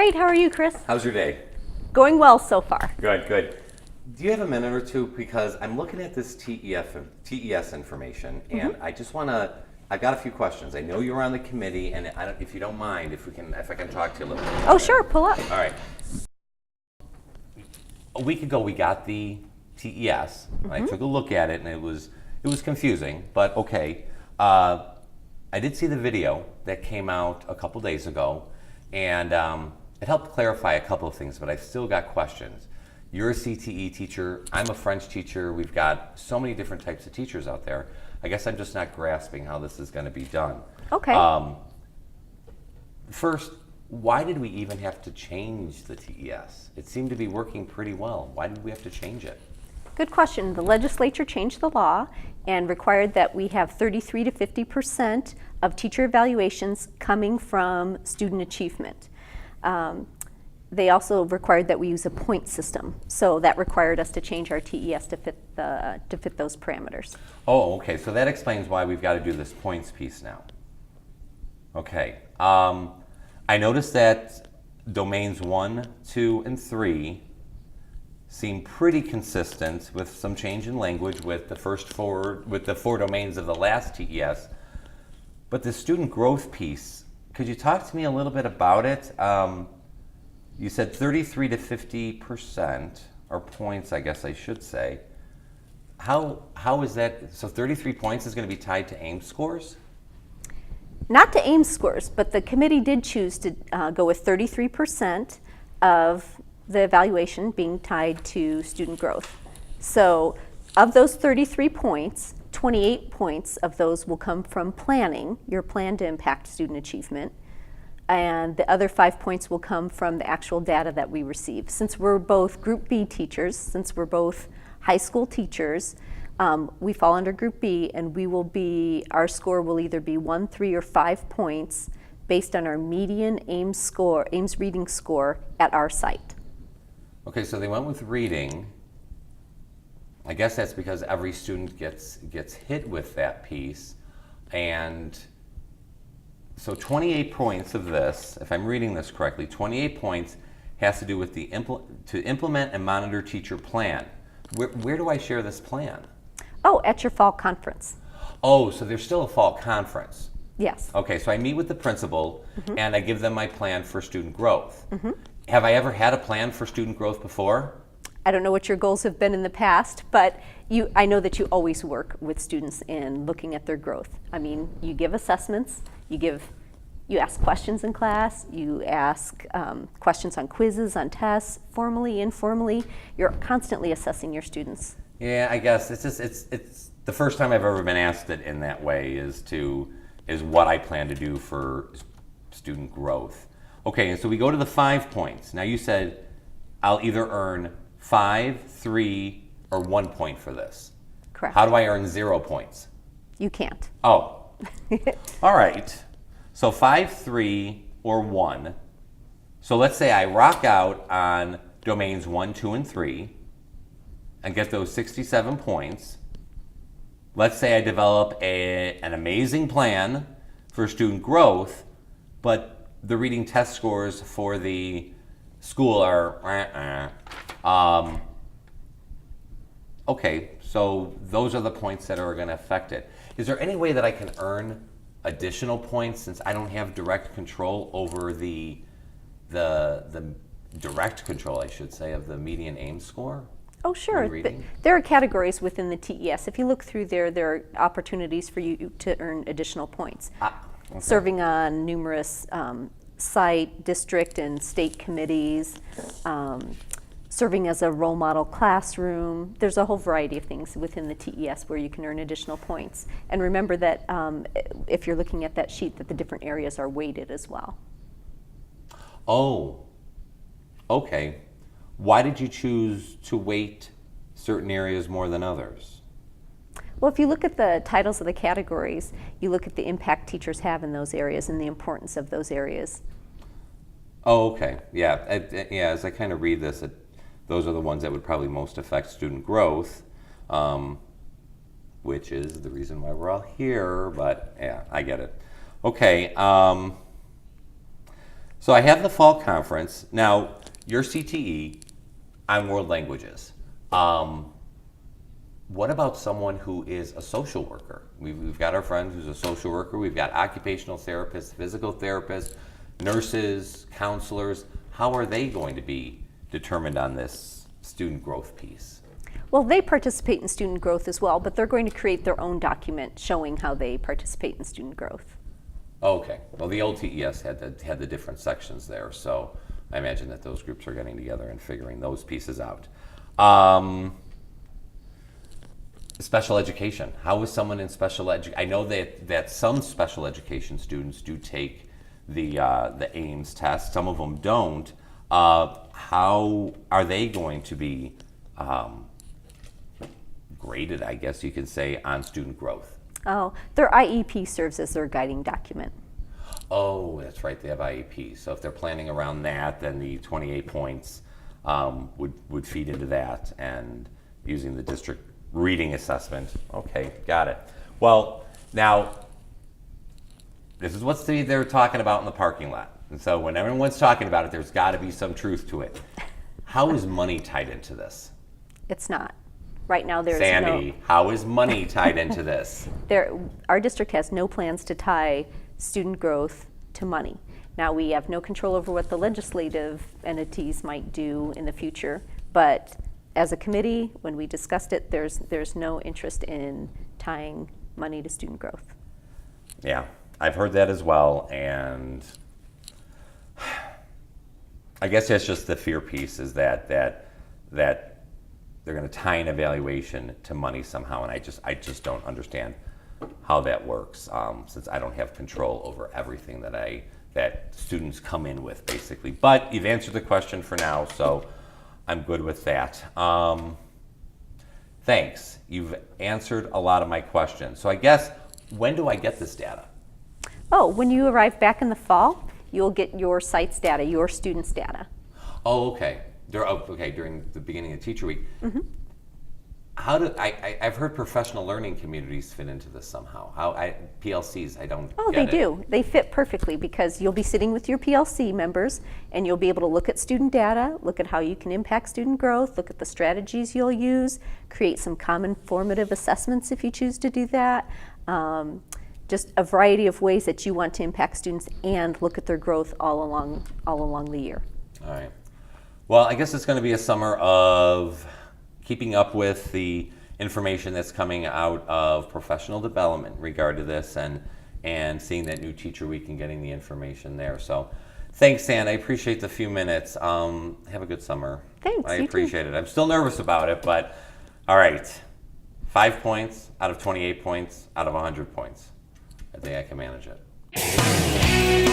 Great, how are you, Chris? How's your day? Going well so far. Good, good. Do you have a minute or two? Because I'm looking at this TES information, and I just want to. I've got a few questions. I know you're on the committee, and if you don't mind, if I can talk to you a little bit. Oh, sure, pull up. All right. A week ago, we got the TES. I took a look at it, and it was confusing, but okay. I did see the video that came out a couple days ago, and it helped clarify a couple of things, but I've still got questions. You're a CTE teacher, I'm a French teacher, we've got so many different types of teachers out there. I guess I'm just not grasping how this is going to be done. Okay. First, why did we even have to change the TES? It seemed to be working pretty well. Why did we have to change it? Good question. The legislature changed the law and required that we have 33 to 50% of teacher evaluations coming from student achievement. They also required that we use a point system, so that required us to change our TES to fit those parameters. Oh, okay. So that explains why we've got to do this points piece now. Okay. I noticed that domains 1, 2, and 3 seem pretty consistent with some change in language with the four domains of the last TES. But the student growth piece, could you talk to me a little bit about it? You said 33 to 50%, or points, I guess I should say. How is that? So 33 points is going to be tied to AIMS scores? Not to AIMS scores, but the committee did choose to go with 33% of the evaluation being tied to student growth. So of those 33 points, 28 points of those will come from planning, your plan to impact student achievement, and the other 5 points will come from the actual data that we receive. Since we're both Group B teachers, since we're both high school teachers, we fall under Group B, and our score will either be 1, 3, or 5 points based on our median AIMS reading score at our site. Okay, so they went with reading. I guess that's because every student gets hit with that piece, and so 28 points of this, if I'm reading this correctly, 28 points has to do with to implement and monitor teacher plan. Where do I share this plan? Oh, at your fall conference. Oh, so there's still a fall conference. Yes. Okay, so I meet with the principal and I give them my plan for student growth. Have I ever had a plan for student growth before? I don't know what your goals have been in the past, but I know that you always work with students in looking at their growth. I mean, you give assessments, you ask questions in class, you ask questions on quizzes, on tests, formally, informally. You're constantly assessing your students. Yeah, I guess it's the first time I've ever been asked it in that way is what I plan to do for student growth. Okay, and so we go to the 5 points. Now you said I'll either earn 5, 3, or 1 point for this. Correct. How do I earn 0 points? You can't. Oh. All right. So 5, 3, or 1. So let's say I rock out on domains 1, 2, and 3 and get those 67 points. Let's say I develop an amazing plan for student growth, but the reading test scores for the school are okay, so those are the points that are going to affect it. Is there any way that I can earn additional points since I don't have direct control over the direct control, I should say, of the median AIMS score? Oh, sure. There are categories within the TES. If you look through there are opportunities for you to earn additional points. Okay. Serving on numerous site, district, and state committees, serving as a role model classroom. There's a whole variety of things within the TES where you can earn additional points. And remember that if you're looking at that sheet, that the different areas are weighted as well. Oh, okay. Why did you choose to weight certain areas more than others? Well, if you look at the titles of the categories, you look at the impact teachers have in those areas and the importance of those areas. Oh, okay. Yeah, as I kind of read this, those are the ones that would probably most affect student growth, which is the reason why we're all here, but yeah, I get it. Okay, So I have the fall conference. Now, your CTE on world languages. What about someone who is a social worker? We've got our friend who's a social worker. We've got occupational therapists, physical therapists, nurses, counselors. How are they going to be determined on this student growth piece? Well, they participate in student growth as well, but they're going to create their own document showing how they participate in student growth. Okay. Well, the old TES had the different sections there, so I imagine that those groups are getting together and figuring those pieces out. Special education. How is someone in special education? I know that some special education students do take the AIMS test. Some of them don't. How are they going to be graded, I guess you could say, on student growth? Oh, their IEP serves as their guiding document. Oh, that's right. They have IEPs. So if they're planning around that, then the 28 points would feed into that, and using the district reading assessment. Okay, got it. Well, now, this is what they're talking about in the parking lot. And so when everyone's talking about it, there's got to be some truth to it. How is money tied into this? It's not. Right now, there's Sandy, how is money tied into this? Our district has no plans to tie student growth to money. Now, we have no control over what the legislative entities might do in the future, but as a committee, when we discussed it, there's no interest in tying money to student growth. Yeah, I've heard that as well, and I guess that's just the fear piece, is that they're going to tie an evaluation to money somehow, and I just don't understand how that works, since I don't have control over everything that students come in with, basically. But you've answered the question for now, so I'm good with that. Thanks. You've answered a lot of my questions. So I guess, when do I get this data? Oh, when you arrive back in the fall, you'll get your site's data, your students' data. Oh, okay. During the beginning of Teacher Week. Mm-hmm. How do I've heard professional learning communities fit into this somehow? PLCs, I don't. Oh, they do. They fit perfectly, because you'll be sitting with your PLC members and you'll be able to look at student data, look at how you can impact student growth, look at the strategies you'll use, create some common formative assessments if you choose to do that. Just a variety of ways that you want to impact students and look at their growth all along the year. All right. Well, I guess it's going to be a summer of keeping up with the information that's coming out of professional development in regard to this, and seeing that new Teacher Week and getting the information there. So thanks, Ann. I appreciate the few minutes. Have a good summer. Thanks. I appreciate it. I'm still nervous about it, but all right. 5 points out of 28 points out of 100 points. I think I can manage it.